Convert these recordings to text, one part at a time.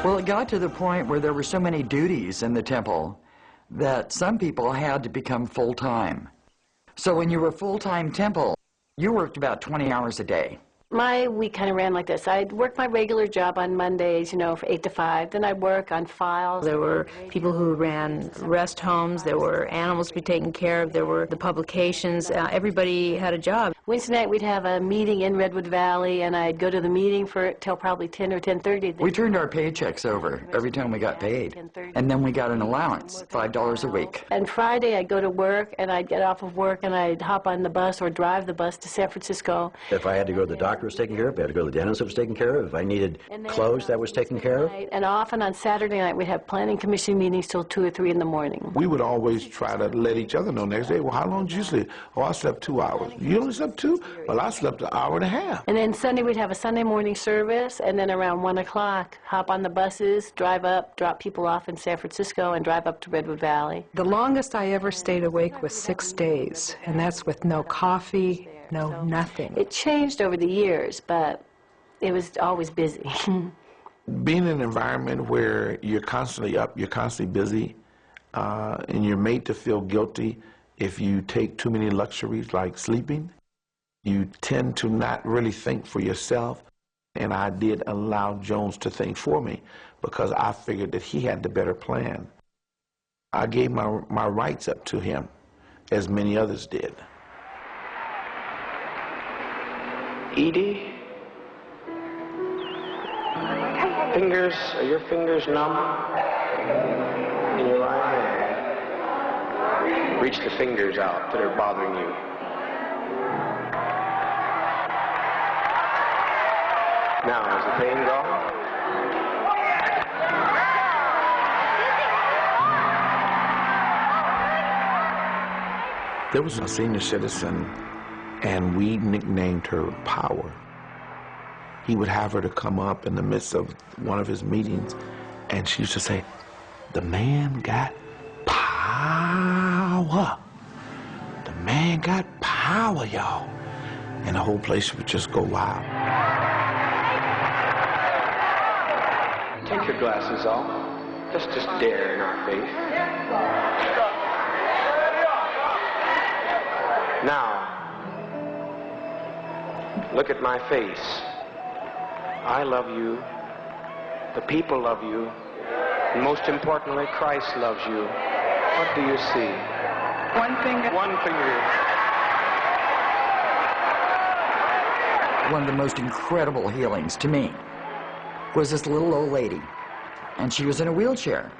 Well, it got to the point where there were so many duties in the temple that some people had to become full-time. So when you were full-time temple, you worked about 20 hours a day. My week kind of ran like this. I'd work my regular job on Mondays, you know, from 8 to 5. Then I'd work on files. There were people who ran rest homes. There were animals to be taken care of. There were the publications. Everybody had a job. Wednesday night we'd have a meeting in Redwood Valley, and I'd go to the meeting for till probably 10 or 10:30. We turned our paychecks over every time we got paid. And then we got an allowance, $5 a week. And Friday I'd go to work, and I'd get off of work, and I'd hop on the bus or drive the bus to San Francisco. If I had to go to the doctor, was taken care of. If I had to go to the dentist, it was taken care of. If I needed clothes, that was taken care of. And often on Saturday night we'd have planning commission meetings till 2 or 3 in the morning. We would always try to let each other know next day, well, how long did you sleep? Oh, I slept 2 hours. You only slept 2? Well, I slept an hour and a half. And then Sunday we'd have a Sunday morning service, and then around 1 o'clock, hop on the buses, drive up, drop people off in San Francisco, and drive up to Redwood Valley. The longest I ever stayed awake was 6 days, and that's with no coffee, no nothing. It changed over the years, but it was always busy. Being in an environment where you're constantly up, you're constantly busy, and you're made to feel guilty if you take too many luxuries like sleeping, you tend to not really think for yourself. And I did allow Jones to think for me because I figured that he had the better plan. I gave my rights up to him, as many others did. Edie? Fingers, are your fingers numb? In your right hand. Reach the fingers out that are bothering you. Now, is the pain gone? There was a senior citizen, and we nicknamed her Power. He would have her to come up in the midst of one of his meetings, and she used to say, "The man got power. The man got power, y'all." And the whole place would just go wild. Take your glasses off. Just stare in our face. Now, look at my face. I love you. The people love you. And most importantly, Christ loves you. What do you see? One finger. One finger. One of the most incredible healings to me was this little old lady, and she was in a wheelchair.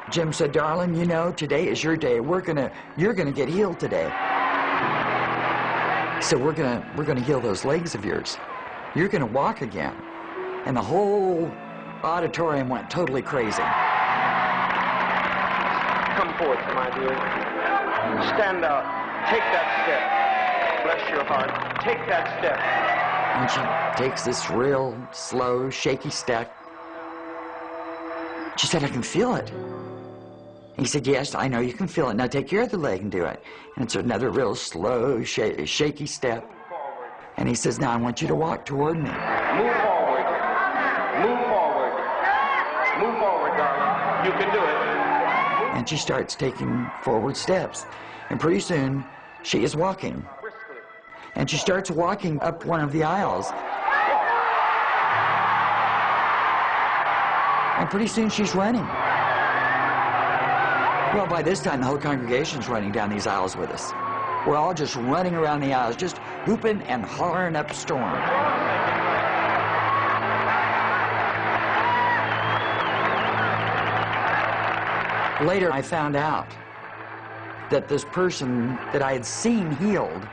Jim said, "Darling, you know, today is your day. You're gonna get healed today. So we're gonna heal those legs of yours. You're gonna walk again." And the whole auditorium went totally crazy. Come forth, my dear. Stand out. Take that step. Bless your heart. Take that step. And she takes this real slow, shaky step. She said, "I can feel it." He said, "Yes, I know you can feel it. Now take your other leg and do it." And it's another real slow, shaky step. And he says, "Now I want you to walk toward me." Move forward. Move forward. Move forward, darling. You can do it. And she starts taking forward steps. And pretty soon, she is walking. And she starts walking up one of the aisles. And pretty soon she's running. Well, by this time, the whole congregation's running down these aisles with us. We're all just running around the aisles, just whooping and hollering up a storm. Later, I found out that this person that I had seen healed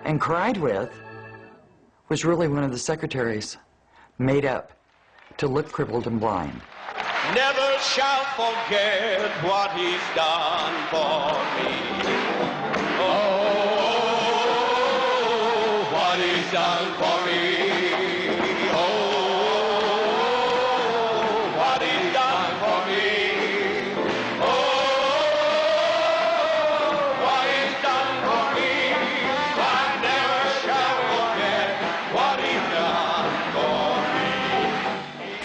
and cried with was really one of the secretaries, made up to look crippled and blind. Never shall forget what he's done for me. Oh, what he's done for me. Oh, what he's done for me. Oh, what he's done for me. I never shall forget what he's done for me.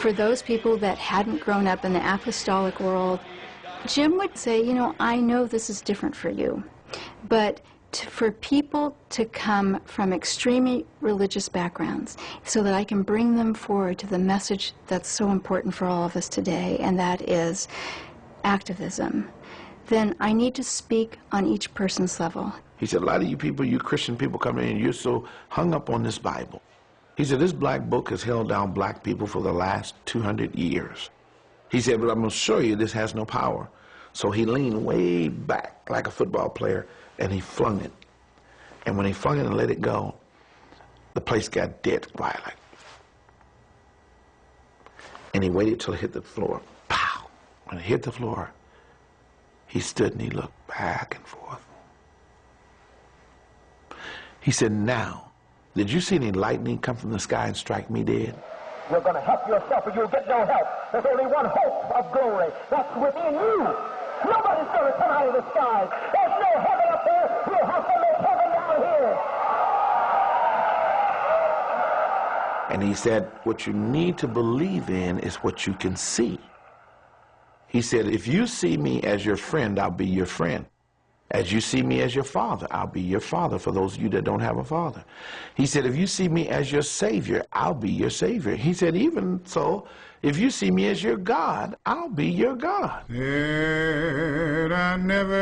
for those people that hadn't grown up in the apostolic world, Jim would say, you know, I know this is different for you, but for people to come from extremely religious backgrounds so that I can bring them forward to the message that's so important for all of us today, and that is activism, then I need to speak on each person's level. He said, a lot of you people, you Christian people come in, you're so hung up on this Bible. He said, this black book has held down black people for the last 200 years. He said, but I'm going to show you this has no power. So he leaned way back like a football player, and he flung it. And when he flung it and let it go, the place got dead quiet. Like, and he waited till it hit the floor. Pow! When it hit the floor, he stood and he looked back and forth. He said, now, did you see any lightning come from the sky and strike me dead? You're going to help yourself or you'll get no help. There's only one hope of glory. That's within you. Nobody's going to come out of the sky. There's no heaven up there. You'll have to make heaven down here. And he said, what you need to believe in is what you can see. He said, if you see me as your friend, I'll be your friend. As you see me as your father, I'll be your father, for those of you that don't have a father. He said, if you see me as your Savior, I'll be your Savior. He said, even so, if you see me as your God, I'll be your God. Said I never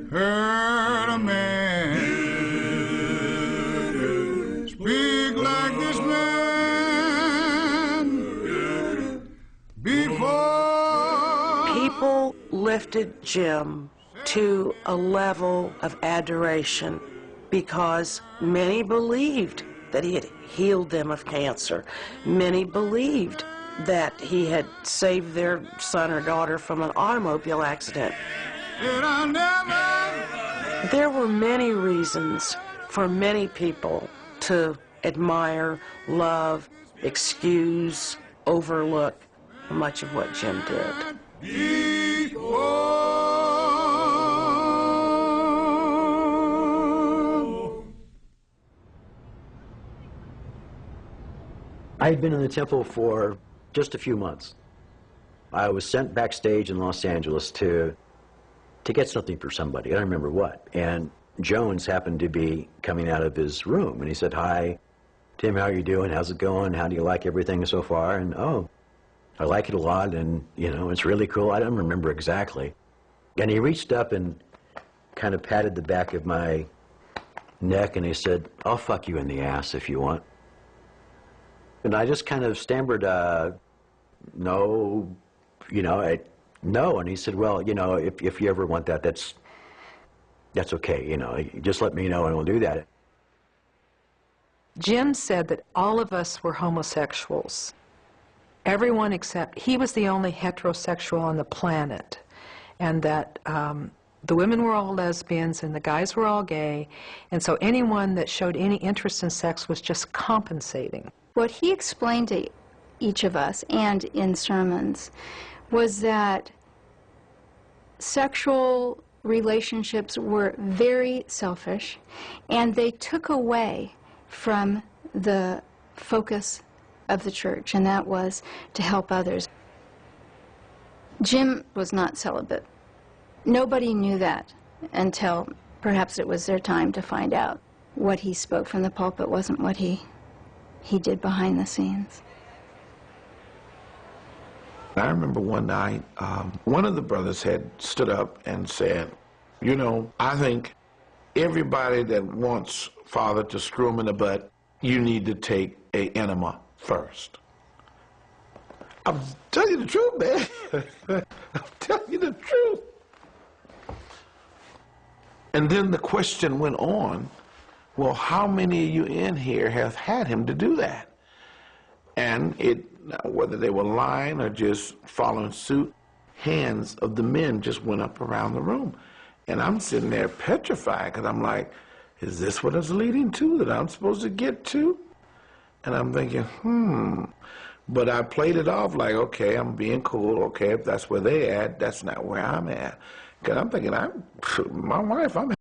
heard a man speak like this man before. People lifted Jim to a level of adoration because many believed that he had healed them of cancer. Many believed that he had saved their son or daughter from an automobile accident. There were many reasons for many people to admire, love, excuse, overlook much of what Jim did. I had been in the Temple for just a few months. I was sent backstage in Los Angeles to get something for somebody. I don't remember what. And Jones happened to be coming out of his room, and he said, "Hi, Tim, how are you doing? How's it going? How do you like everything so far?" And, "Oh, I like it a lot, and, you know, it's really cool." I don't remember exactly. And he reached up and kind of patted the back of my neck, and he said, "I'll fuck you in the ass if you want." And I just kind of stammered, no, you know, no. And he said, "Well, you know, if you ever want that, that's okay, you know, just let me know and we'll do that." Jim said that all of us were homosexuals. Everyone except, he was the only heterosexual on the planet. And that the women were all lesbians and the guys were all gay. And so anyone that showed any interest in sex was just compensating. What he explained to each of us, and in sermons, was that sexual relationships were very selfish, and they took away from the focus of the church, and that was to help others. Jim was not celibate. Nobody knew that until perhaps it was their time to find out. What he spoke from the pulpit wasn't what he did behind the scenes. I remember one night, one of the brothers had stood up and said, "You know, I think everybody that wants Father to screw him in the butt, you need to take an enema first." I'm telling you the truth, man. I'm telling you the truth. And then the question went on, well, how many of you in here have had him to do that? And whether they were lying or just following suit, hands of the men just went up around the room. And I'm sitting there petrified because I'm like, is this what it's leading to that I'm supposed to get to? And I'm thinking, But I played it off like, okay, I'm being cool. Okay, if that's where they at, that's not where I'm at. Because I'm thinking, my wife, I'm